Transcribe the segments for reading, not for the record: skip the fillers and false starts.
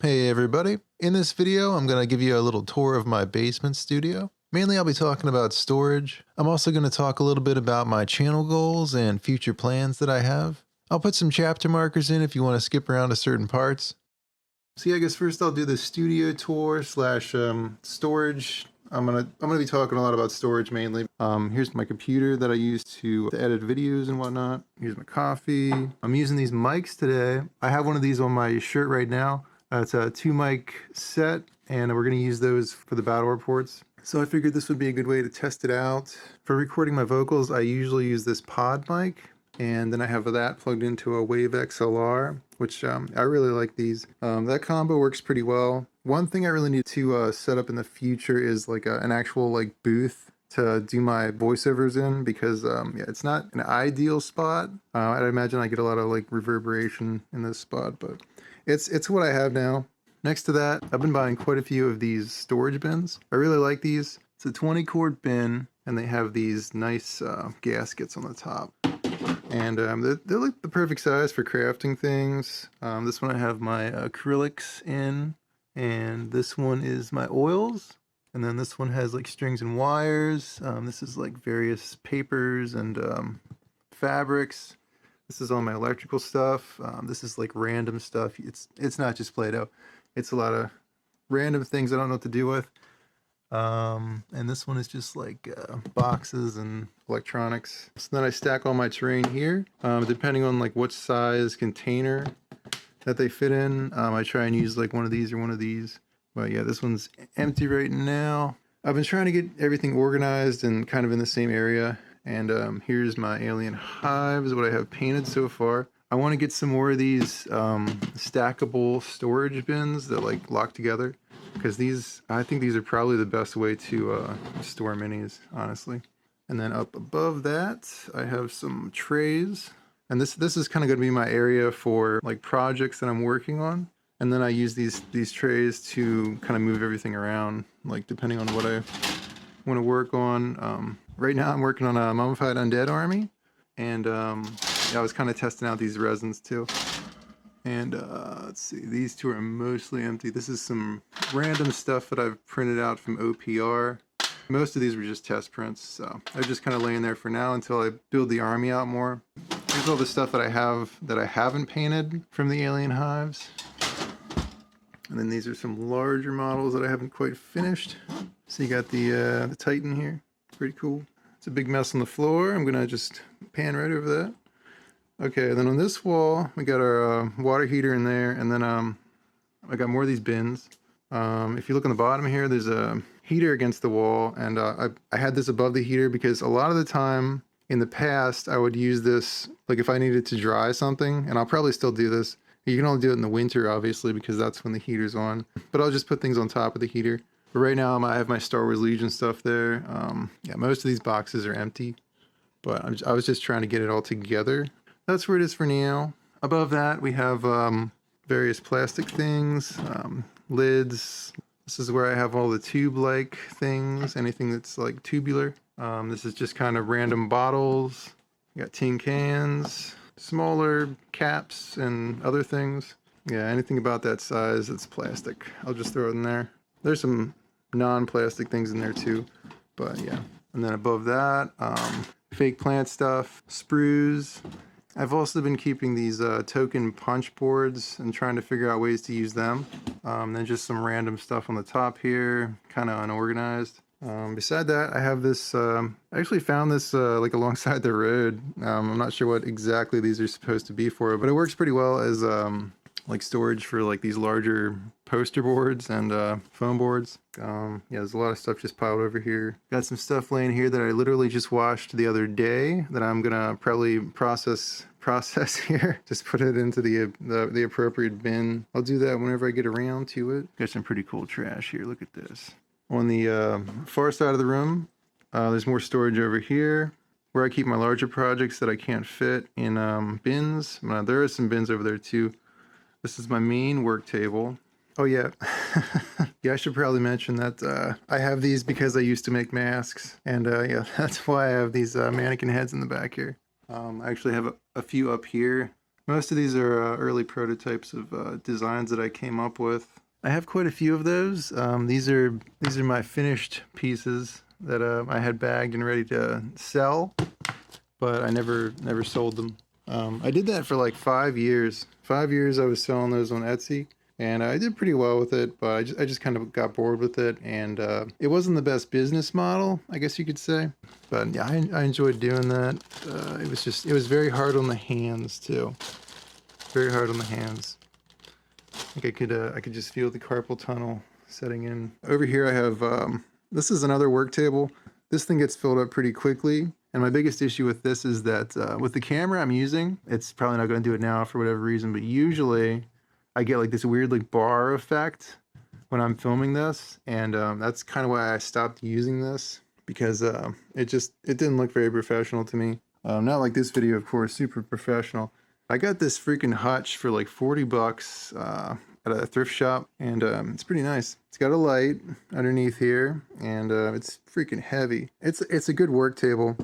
Hey everybody, in this video I'm going to give you a little tour of my basement studio. Mainly I'll be talking about storage. I'm also going to talk a little bit about my channel goals and future plans that I have. I'll put some chapter markers in if you want to skip around to certain parts. So yeah, I guess first I'll do the studio tour slash storage. I'm gonna be talking a lot about storage mainly. Here's my computer that I use to edit videos and whatnot. Here's my coffee. I'm using these mics today. I have one of these on my shirt right now. It's a 2 mic set, and we're gonna use those for the battle reports. So I figured this would be a good way to test it out. For recording my vocals, I usually use this pod mic, and then I have that plugged into a Wave XLR, which I really like these. That combo works pretty well. One thing I really need to set up in the future is like an actual like booth to do my voiceovers in, because yeah, it's not an ideal spot. I'd imagine I get a lot of like reverberation in this spot, but it's what I have now. Next to that, I've been buying quite a few of these storage bins. I really like these. It's a 20 quart bin, and they have these nice gaskets on the top. And they're like the perfect size for crafting things. This one I have my acrylics in, and this one is my oils. And then this one has like strings and wires. This is like various papers and fabrics. This is all my electrical stuff. This is like random stuff. It's not just Play-Doh. It's a lot of random things I don't know what to do with. And this one is just like boxes and electronics. So then I stack all my terrain here, depending on like what size container that they fit in. I try and use like one of these or one of these. But yeah, this one's empty right now. I've been trying to get everything organized and kind of in the same area. And here's my alien hives, what I have painted so far. I want to get some more of these stackable storage bins that like lock together, because I think these are probably the best way to store minis, honestly. And then up above that, I have some trays, and this is kind of going to be my area for like projects that I'm working on. And then I use these trays to kind of move everything around, like depending on what I want to work on. Right now I'm working on a mummified undead army, and yeah, I was kind of testing out these resins too. And let's see, these two are mostly empty. This is some random stuff that I've printed out from OPR. Most of these were just test prints, so they're just kind of laying there for now until I build the army out more. Here's all the stuff that I have that I haven't painted from the alien hives. And then these are some larger models that I haven't quite finished. So you got the Titan here, pretty cool. It's a big mess on the floor. I'm gonna just pan right over that. Okay, then on this wall, we got our water heater in there, and then I got more of these bins. If you look on the bottom here, there's a heater against the wall, and I had this above the heater because a lot of the time in the past, I would use this, like if I needed to dry something, and I'll probably still do this. You can only do it in the winter, obviously, because that's when the heater's on. But I'll just put things on top of the heater. But right now, I have my Star Wars Legion stuff there. Yeah, most of these boxes are empty, but I was just trying to get it all together. That's where it is for now. Above that, we have various plastic things, lids. This is where I have all the tube-like things, anything that's like tubular. This is just kind of random bottles. You got tin cans, smaller caps, and other things. Yeah, anything about that size that's plastic, I'll just throw it in there. There's some non-plastic things in there too, but yeah. And then above that, fake plant stuff, sprues. I've also been keeping these token punch boards and trying to figure out ways to use them. Then just some random stuff on the top here, kind of unorganized. Beside that, I have this, I actually found this like alongside the road. I'm not sure what exactly these are supposed to be for, but it works pretty well as like storage for like these larger poster boards and foam boards. Yeah, there's a lot of stuff just piled over here. Got some stuff laying here that I literally just washed the other day that I'm gonna probably process here. Just put it into the appropriate bin. I'll do that whenever I get around to it. Got some pretty cool trash here. Look at this. On the far side of the room, there's more storage over here where I keep my larger projects that I can't fit in bins. There are some bins over there too. This is my main work table. Oh yeah, yeah, I should probably mention that I have these because I used to make masks, and yeah, that's why I have these mannequin heads in the back here. I actually have a few up here Most of these are early prototypes of designs that I came up with. I have quite a few of those. These are my finished pieces that I had bagged and ready to sell, but I never sold them. I did that for like 5 years. 5 years I was selling those on Etsy, and I did pretty well with it, but I just kind of got bored with it, and it wasn't the best business model, I guess you could say. But yeah, I enjoyed doing that. It was very hard on the hands too. Very hard on the hands. Like I could just feel the carpal tunnel setting in. Over here I have, this is another work table. This thing gets filled up pretty quickly. And my biggest issue with this is that with the camera I'm using, it's probably not going to do it now for whatever reason, but usually I get like this weird like bar effect when I'm filming this. And that's kind of why I stopped using this, because it didn't look very professional to me. Not like this video, of course, super professional. I got this freaking hutch for like 40 bucks at a thrift shop, and it's pretty nice. It's got a light underneath here, and it's freaking heavy. It's a good work table,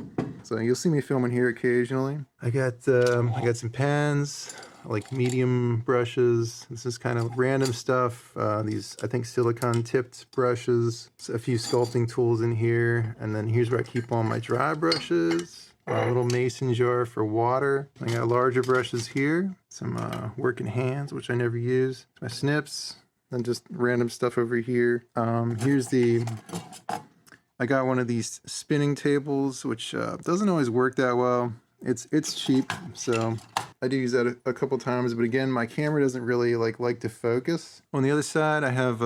so you'll see me filming here occasionally. I got some pens, like medium brushes. This is kind of random stuff. These, I think, silicone tipped brushes. A few sculpting tools in here, and then here's where I keep all my dry brushes. A little mason jar for water. I got larger brushes here. Some working hands, which I never use. My snips. Then just random stuff over here. I got one of these spinning tables, which doesn't always work that well. It's cheap, so I do use that a couple times. But again, my camera doesn't really like to focus. On the other side, I have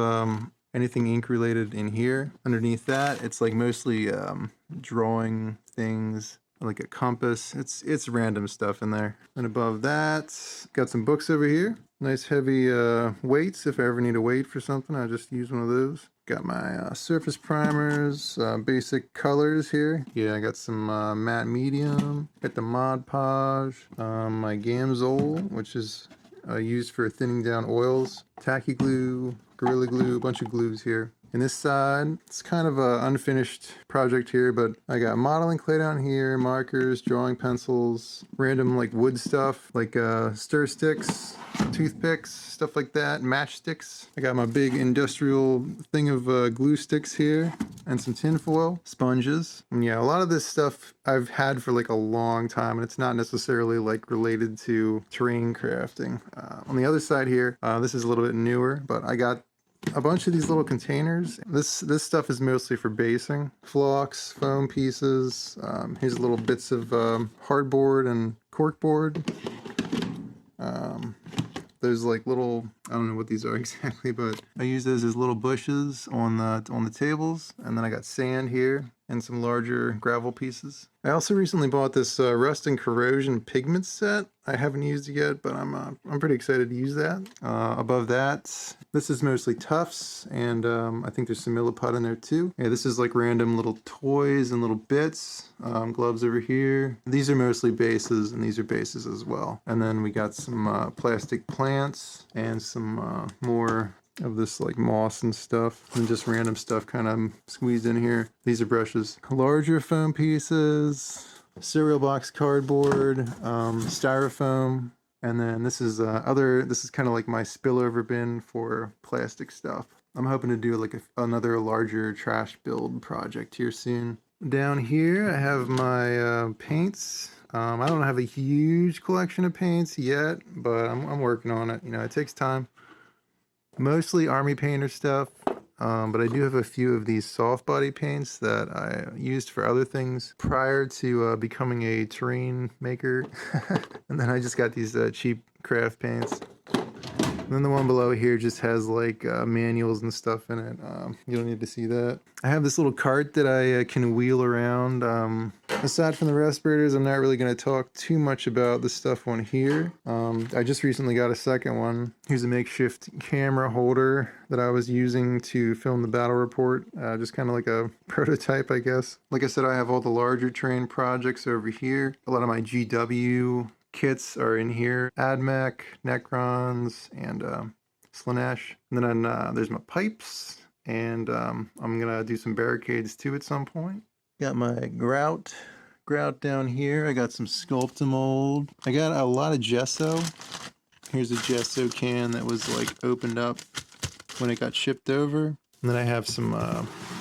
anything ink related in here. Underneath that, it's like mostly drawing things. Like a compass. It's random stuff in there. And above that, got some books over here. Nice heavy weights. If I ever need a weight for something, I just use one of those. Got my surface primers, basic colors here. Yeah, I got some matte medium. Got the Mod Podge, my Gamsol, which is used for thinning down oils. Tacky glue, Gorilla Glue, a bunch of glues here. And this side, it's kind of an unfinished project here, but I got modeling clay down here, markers, drawing pencils, random like wood stuff, like stir sticks, toothpicks, stuff like that, matchsticks. I got my big industrial thing of glue sticks here, and some tin foil, sponges. And yeah, a lot of this stuff I've had for like a long time, and it's not necessarily like related to terrain crafting. On the other side here, this is a little bit newer, but I got a bunch of these little containers. This stuff is mostly for basing. Flocks, foam pieces. Here's little bits of hardboard and corkboard. There's like little, I don't know what these are exactly, but I use those as little bushes on the tables. And then I got sand here and some larger gravel pieces. I also recently bought this rust and corrosion pigment set. I haven't used it yet, but I'm pretty excited to use that. Above that, this is mostly tufts, and I think there's some milliput in there too. Yeah, this is like random little toys and little bits. Gloves over here. These are mostly bases, and these are bases as well. And then we got some plastic plants and some more of this like moss and stuff, and just random stuff kind of squeezed in here. These are brushes. Larger foam pieces, cereal box cardboard, styrofoam, and then this is kind of like my spillover bin for plastic stuff. I'm hoping to do like another larger trash build project here soon. Down here I have my paints. I don't have a huge collection of paints yet, but I'm working on it. You know, it takes time. Mostly army painter stuff, but I do have a few of these soft body paints that I used for other things prior to becoming a terrain maker. And then I just got these cheap craft paints. And then the one below here just has like manuals and stuff in it. You don't need to see that. I have this little cart that I can wheel around. Aside from the respirators, I'm not really going to talk too much about the stuff on here. I just recently got a second one. Here's a makeshift camera holder that I was using to film the battle report. Just kind of like a prototype, I guess. Like I said, I have all the larger terrain projects over here. A lot of my GW kits are in here. AdMech, Necrons, and Slanesh. And then there's my pipes, and I'm gonna do some barricades too at some point. Got my grout grout down here. I got some Sculpta mold. I got a lot of gesso. Here's a gesso can that was like opened up when it got shipped over. And then I have some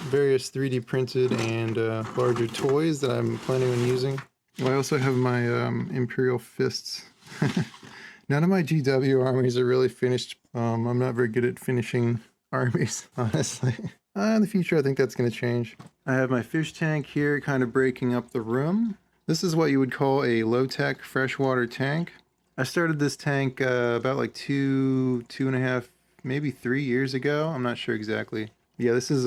various 3D printed and larger toys that I'm planning on using. Well, I also have my Imperial Fists. None of my GW armies are really finished. I'm not very good at finishing armies, honestly. In the future, I think that's going to change. I have my fish tank here, kind of breaking up the room. This is what you would call a low-tech freshwater tank. I started this tank about like two and a half, maybe 3 years ago. I'm not sure exactly. Yeah, this is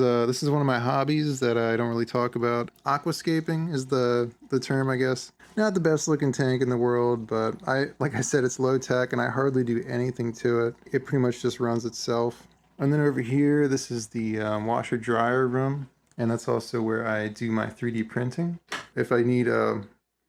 one of my hobbies that I don't really talk about. Aquascaping is the term, I guess. Not the best looking tank in the world, but like I said, it's low tech and I hardly do anything to it. It pretty much just runs itself. And then over here, this is the washer dryer room. And that's also where I do my 3D printing. If I need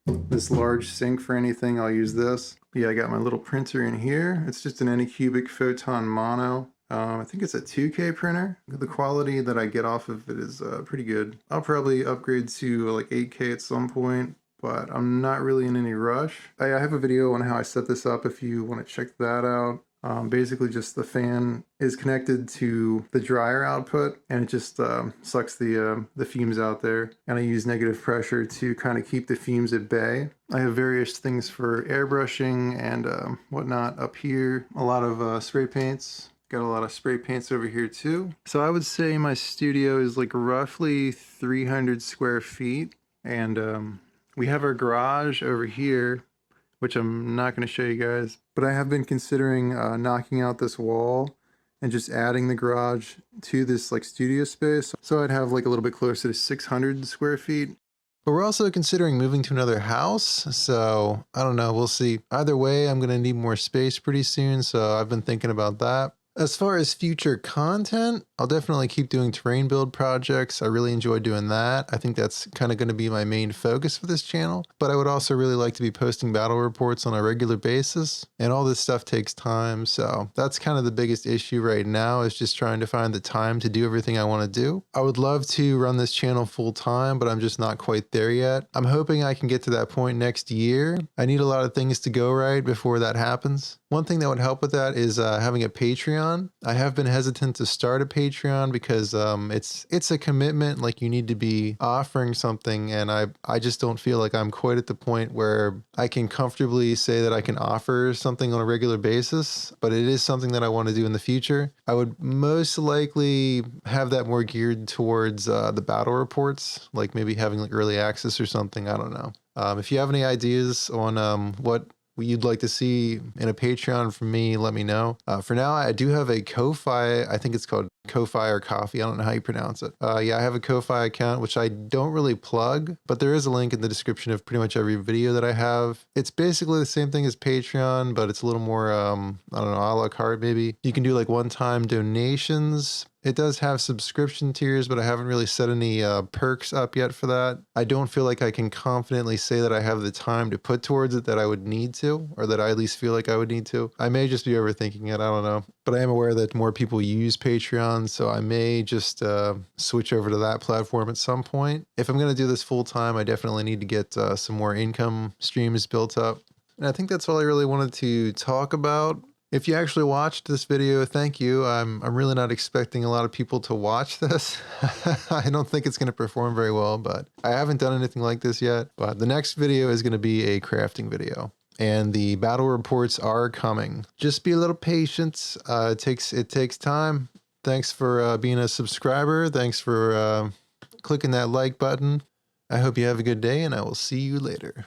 this large sink for anything, I'll use this. But yeah, I got my little printer in here. It's just an Anycubic Photon Mono. I think it's a 2K printer. The quality that I get off of it is pretty good. I'll probably upgrade to like 8K at some point, but I'm not really in any rush. I have a video on how I set this up if you want to check that out. Basically just the fan is connected to the dryer output and it just sucks the fumes out there, and I use negative pressure to kind of keep the fumes at bay. I have various things for airbrushing and whatnot up here. A lot of spray paints. Got a lot of spray paints over here too. So I would say my studio is like roughly 300 square feet, and we have our garage over here, which I'm not going to show you guys, but I have been considering knocking out this wall and just adding the garage to this like studio space. So I'd have like a little bit closer to 600 square feet. But we're also considering moving to another house, so I don't know, we'll see. Either way, I'm going to need more space pretty soon, so I've been thinking about that. As far as future content, I'll definitely keep doing terrain build projects. I really enjoy doing that. I think that's kind of going to be my main focus for this channel, but I would also really like to be posting battle reports on a regular basis, and all this stuff takes time, so that's kind of the biggest issue right now, is just trying to find the time to do everything I want to do. I would love to run this channel full time, but I'm just not quite there yet. I'm hoping I can get to that point next year. I need a lot of things to go right before that happens. One thing that would help with that is having a Patreon. I have been hesitant to start a Patreon because it's a commitment. Like, you need to be offering something, and I just don't feel like I'm quite at the point where I can comfortably say that I can offer something on a regular basis, but it is something that I want to do in the future. I would most likely have that more geared towards the battle reports, like maybe having like early access or something. I don't know. If you have any ideas on what you'd like to see in a Patreon from me, let me know. For now, I do have a Ko-Fi. I think it's called Ko-Fi or Coffee. I don't know how you pronounce it. Yeah, I have a Ko-Fi account, which I don't really plug, but there is a link in the description of pretty much every video that I have. It's basically the same thing as Patreon, but it's a little more, I don't know, a la carte maybe. You can do like one-time donations. It does have subscription tiers, but I haven't really set any perks up yet for that. I don't feel like I can confidently say that I have the time to put towards it that I would need to, or that I at least feel like I would need to. I may just be overthinking it, I don't know. But I am aware that more people use Patreon, so I may just switch over to that platform at some point. If I'm going to do this full time, I definitely need to get some more income streams built up. And I think that's all I really wanted to talk about. If you actually watched this video, thank you. I'm really not expecting a lot of people to watch this. I don't think it's going to perform very well, but I haven't done anything like this yet. But the next video is going to be a crafting video, and the battle reports are coming. Just be a little patient. It takes time. Thanks for being a subscriber. Thanks for clicking that like button. I hope you have a good day, and I will see you later.